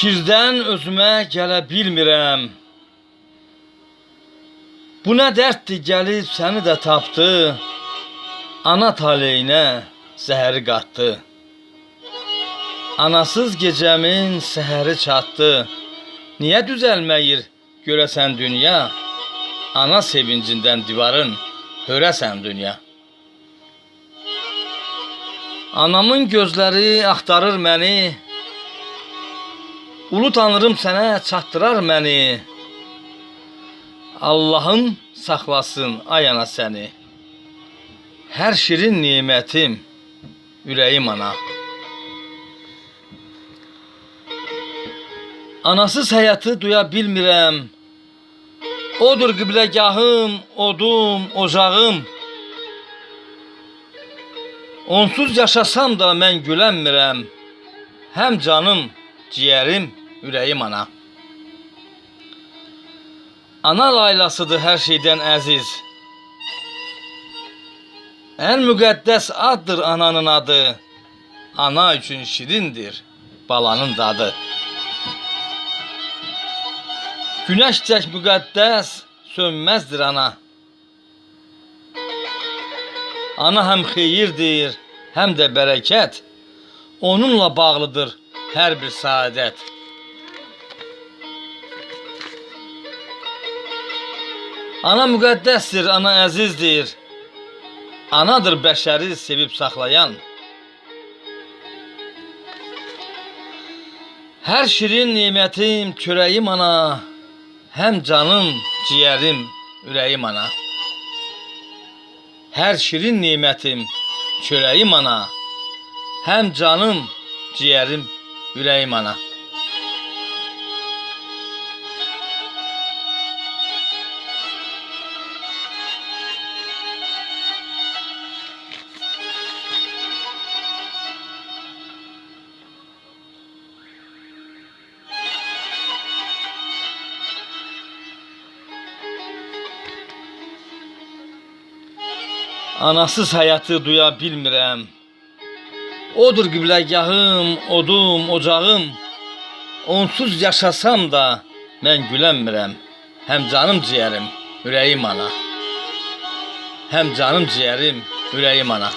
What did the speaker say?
Fikirdən özümə gələ bilmirəm. Bu nə dərddir gəlib səni də tapdı. Ana taleyinə zəhəri qatdı. Anasız gecəmin səhəri çatdı. Niyə düzəlməyir görəsən dünya? Ana sevincindən divarın hörəsən dünya. Anamın gözləri axtarır məni. Ulu Tanrım sənə çatdırar məni. Allah'ın saxlasın ay ana səni. Hər şirin nimətim ürəyim ana. Anasız həyatı duya bilmirəm. Odur qibləgahım, odum, ocağım. Onsuz yaşasam da mən gülənmirəm. Həm canım, ciyərim, ürəyim ana. Ana laylasıdır hər şeydən əziz. Ən müqəddəs addır ananın adı. Ana üçün şirindir balanın dadı. Günəş tək müqəddəs sönməzdir ana. Ana həm xeyirdir, həm də bərəkət. Onunla bağlıdır hər bir saadət. Ana müqəddəsdir, ana əzizdir. Anadır bəşəri sevib saxlayan. Hər şirin nimətim çörəyim ana. Həm canım, ciyərim, ürəyim ana. Hər şirin nimətim çörəyim ana. Həm canım, ciyərim, ürəyim ana. Anasız həyatı duya bilmirəm. Odur qibləgahım, odum, ocağım. Onsuz yaşasam da mən gülənmirəm. Həm canım ciyərim, ürəyim ana. Həm canım ciyərim, ürəyim ana.